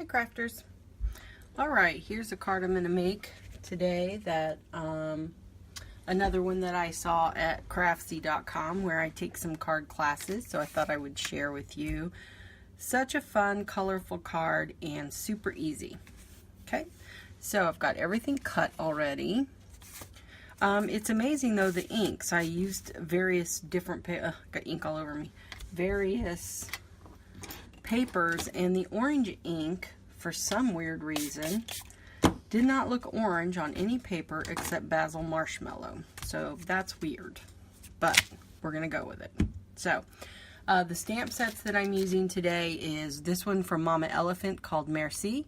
crafters. Alright, here's a card I'm going to make today that another one that I saw at craftsy.com where I take some card classes, so I thought I would share with you. Such a fun, colorful card and super easy. Okay, so I've got everything cut already. It's amazing though, the inks. I used various different, got ink all over me, various papers, and the orange ink, for some weird reason, did not look orange on any paper except Basil Marshmallow. So that's weird, but we're gonna go with it. So the stamp sets that I'm using today is this one from Mama Elephant called Merci,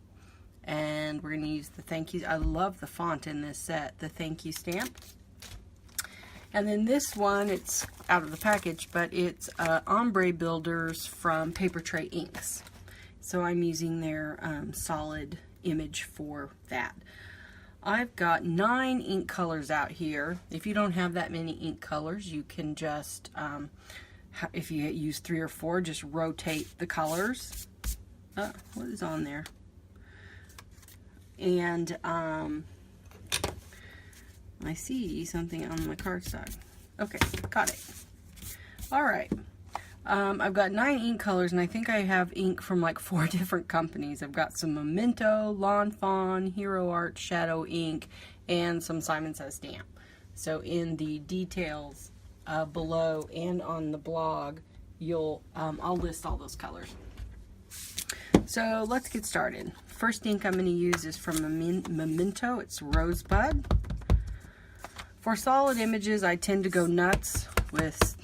and we're gonna use the thank you. I love the font in this set, the thank you stamp. And then this one, it's out of the package, but it's Ombre Builders from Paper Tray Inks. So I'm using their solid image for that. I've got 9 ink colors out here. If you don't have that many ink colors, you can just, if you use 3 or 4, just rotate the colors. What is on there? And I see something on my cardstock. Okay, got it. Alright. I've got 9 ink colors, and I think I have ink from like 4 different companies. I've got some Memento, Lawn Fawn, Hero Art, Shadow Ink, and some Simon Says stamp. So in the details below and on the blog, I'll list all those colors. So let's get started. First ink I'm going to use is from Memento. It's Rosebud. For solid images, I tend to go nuts with,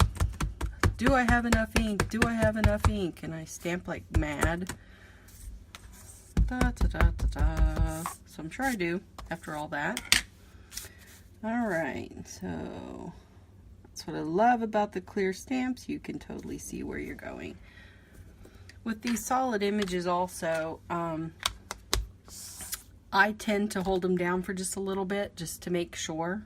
do I have enough ink? Do I have enough ink? And I stamp like mad. Da, da, da, da, da. So I'm sure I do after all that. Alright, so that's what I love about the clear stamps. You can totally see where you're going. With these solid images also, I tend to hold them down for just a little bit, just to make sure.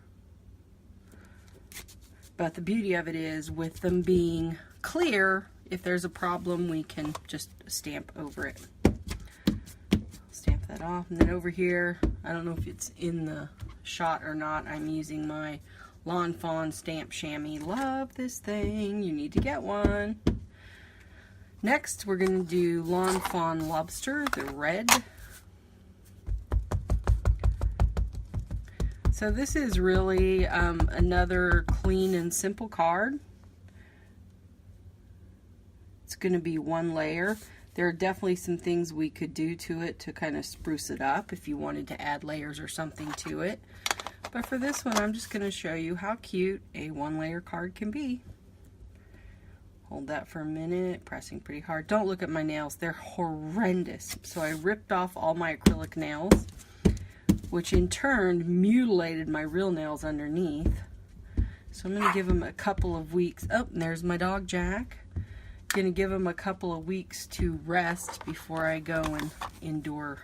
But the beauty of it is, with them being clear, if there's a problem, we can just stamp over it. Stamp that off. And then over here, I don't know if it's in the shot or not, I'm using my Lawn Fawn Stamp Chamois. Love this thing. You need to get one. Next, we're going to do Lawn Fawn Lobster, the red. So this is really another clean and simple card. It's going to be 1 layer. There are definitely some things we could do to it to kind of spruce it up if you wanted to add layers or something to it. But for this one, I'm just going to show you how cute a 1-layer card can be. Hold that for a minute, pressing pretty hard. Don't look at my nails, they're horrendous. So I ripped off all my acrylic nails, which in turn mutilated my real nails underneath. So I'm going to give them a couple of weeks. Oh, and there's my dog Jack. Going to give him a couple of weeks to rest before I go and endure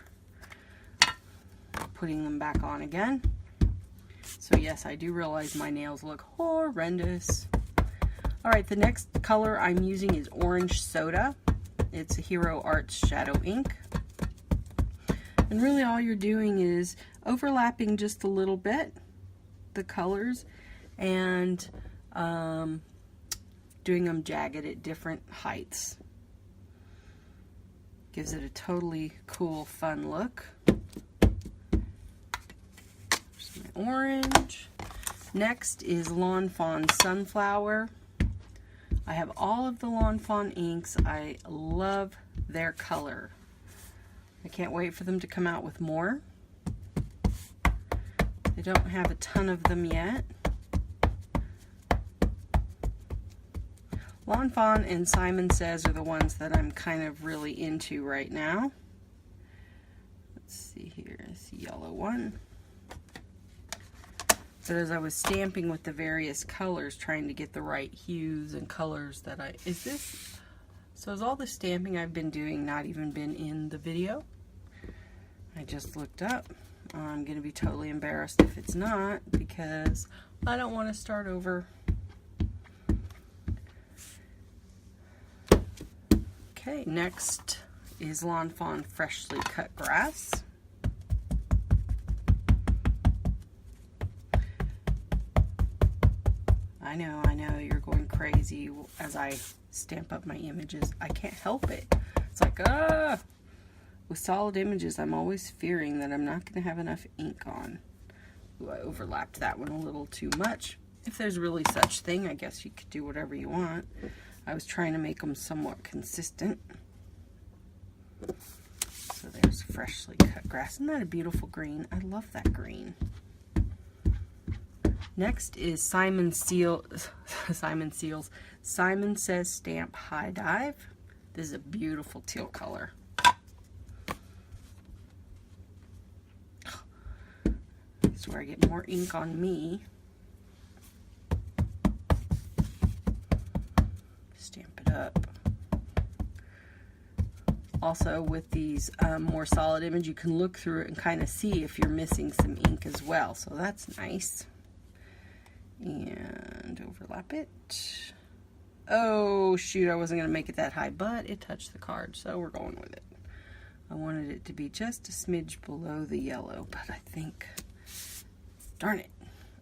putting them back on again. So yes, I do realize my nails look horrendous. Alright, the next color I'm using is Orange Soda. It's a Hero Arts Shadow Ink. And really all you're doing is overlapping just a little bit the colors and doing them jagged at different heights. Gives it a totally cool, fun look. There's my orange. Next is Lawn Fawn Sunflower. I have all of the Lawn Fawn inks. I love their color. I can't wait for them to come out with more. They don't have a ton of them yet. Lawn Fawn and Simon Says are the ones that I'm kind of really into right now. Let's see here, it's the yellow one. But as I was stamping with the various colors, trying to get the right hues and colors that so has all the stamping I've been doing not even been in the video? I just looked up. I'm going to be totally embarrassed if it's not, because I don't want to start over. Okay, next is Lawn Fawn Freshly Cut Grass. I know, you're going crazy as I stamp up my images. I can't help it. It's like, with solid images, I'm always fearing that I'm not going to have enough ink on. Ooh, I overlapped that one a little too much. If there's really such thing, I guess you could do whatever you want. I was trying to make them somewhat consistent. So there's Freshly Cut Grass. Isn't that a beautiful green? I love that green. Next is Simon Says Stamp High Dive. This is a beautiful teal color. This is where I get more ink on me. Stamp it up. Also, with these more solid image, you can look through it and kind of see if you're missing some ink as well. So that's nice. And overlap it. Oh shoot, I wasn't going to make it that high, but it touched the card, so we're going with it. I wanted it to be just a smidge below the yellow, but I think, darn it.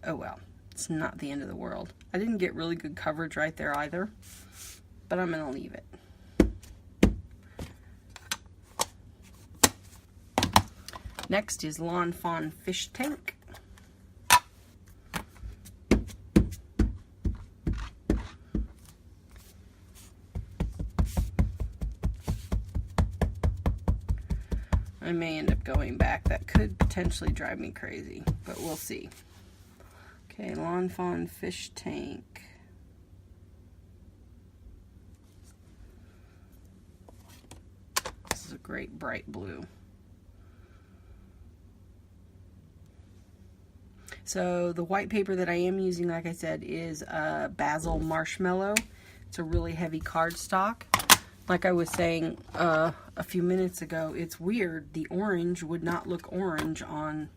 Oh well, it's not the end of the world. I didn't get really good coverage right there either, but I'm going to leave it. Next is Lawn Fawn Fish Tank. I may end up going back. That could potentially drive me crazy, but we'll see. Okay, Lawn Fawn Fish Tank. This is a great bright blue. So the white paper that I am using, like I said, is Basil Marshmallow. It's a really heavy cardstock. Like I was saying a few minutes ago, it's weird. The orange would not look orange on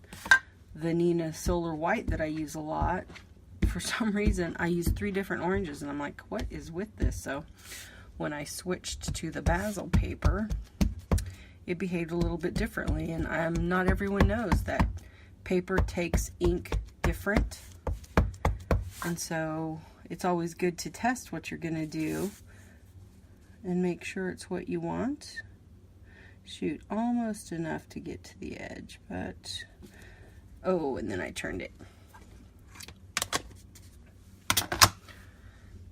the Nina Solar White that I use a lot. For some reason, I use 3 different oranges, and I'm like, what is with this? So when I switched to the Basil paper, it behaved a little bit differently, and not everyone knows that paper takes ink different, and so it's always good to test what you're going to do and make sure it's what you want. Shoot, almost enough to get to the edge, but oh, and then I turned it.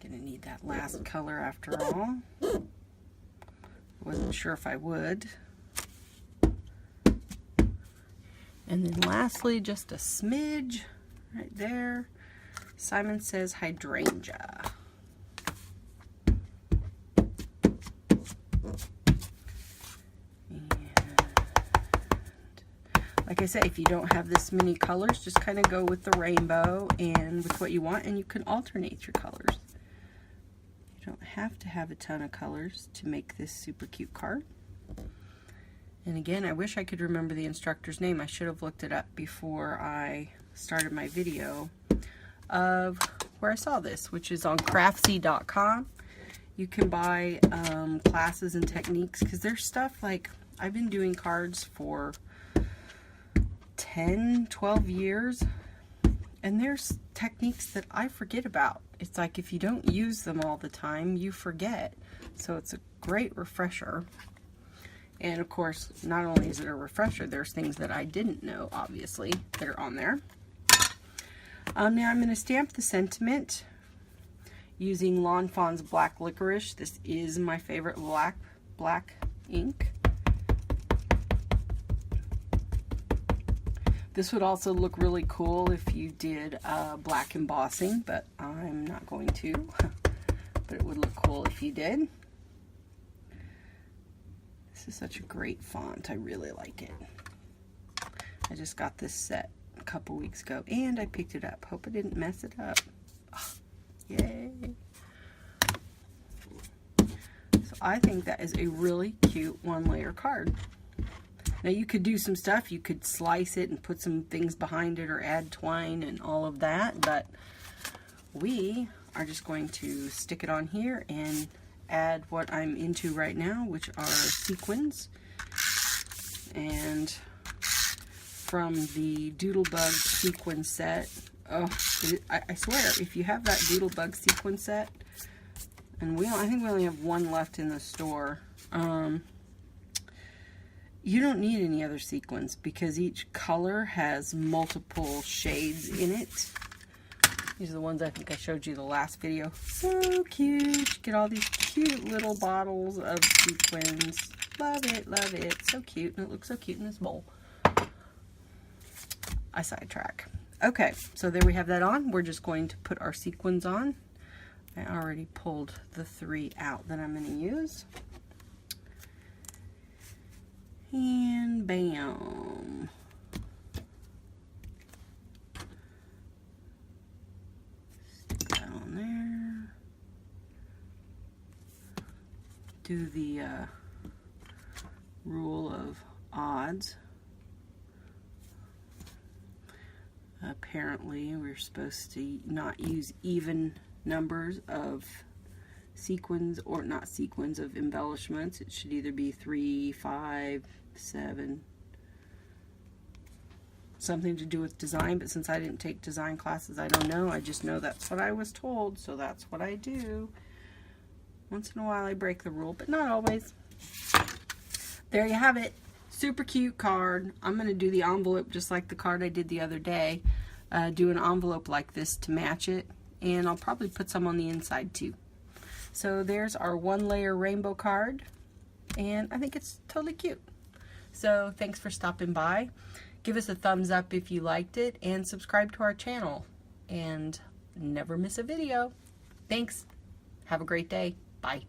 Gonna need that last color after all. Wasn't sure if I would. And then lastly, just a smidge right there. Simon Says Hydrangea. Like I said, if you don't have this many colors, just kind of go with the rainbow and with what you want, and you can alternate your colors. You don't have to have a ton of colors to make this super cute card. And again, I wish I could remember the instructor's name. I should have looked it up before I started my video of where I saw this, which is on craftsy.com. You can buy classes and techniques, because there's stuff like, I've been doing cards for 10, 12 years, and there's techniques that I forget about. It's like if you don't use them all the time, you forget. So it's a great refresher. And of course, not only is it a refresher, there's things that I didn't know, obviously, that are on there. Now I'm going to stamp the sentiment using Lawn Fawn's Black Licorice. This is my favorite black ink. This would also look really cool if you did black embossing, but I'm not going to. But it would look cool if you did. This is such a great font. I really like it. I just got this set a couple weeks ago, and I picked it up. Hope I didn't mess it up. Oh, yay. So I think that is a really cute one-layer card. Now you could do some stuff. You could slice it and put some things behind it or add twine and all of that, but we are just going to stick it on here and add what I'm into right now, which are sequins. And from the Doodlebug sequin set, oh, I swear, if you have that Doodlebug sequin set, and I think we only have one left in the store, you don't need any other sequins because each color has multiple shades in it. These are the ones I think I showed you the last video. So cute. Get all these cute little bottles of sequins. Love it, love it. So cute, and it looks so cute in this bowl. I sidetrack. Okay, so there we have that on. We're just going to put our sequins on. I already pulled the 3 out that I'm going to use. And bam. Stick that on there. Do the rule of odds. Apparently we're supposed to not use even numbers of sequins, or not sequins, of embellishments. It should either be 3, 5, 7. Something to do with design, but since I didn't take design classes, I don't know. I just know that's what I was told, so that's what I do. Once in a while I break the rule, but not always. There you have it. Super cute card. I'm going to do the envelope just like the card I did the other day. Do an envelope like this to match it, and I'll probably put some on the inside too. So there's our 1-layer rainbow card, and I think it's totally cute. So thanks for stopping by. Give us a thumbs up if you liked it, and subscribe to our channel, and never miss a video. Thanks. Have a great day. Bye.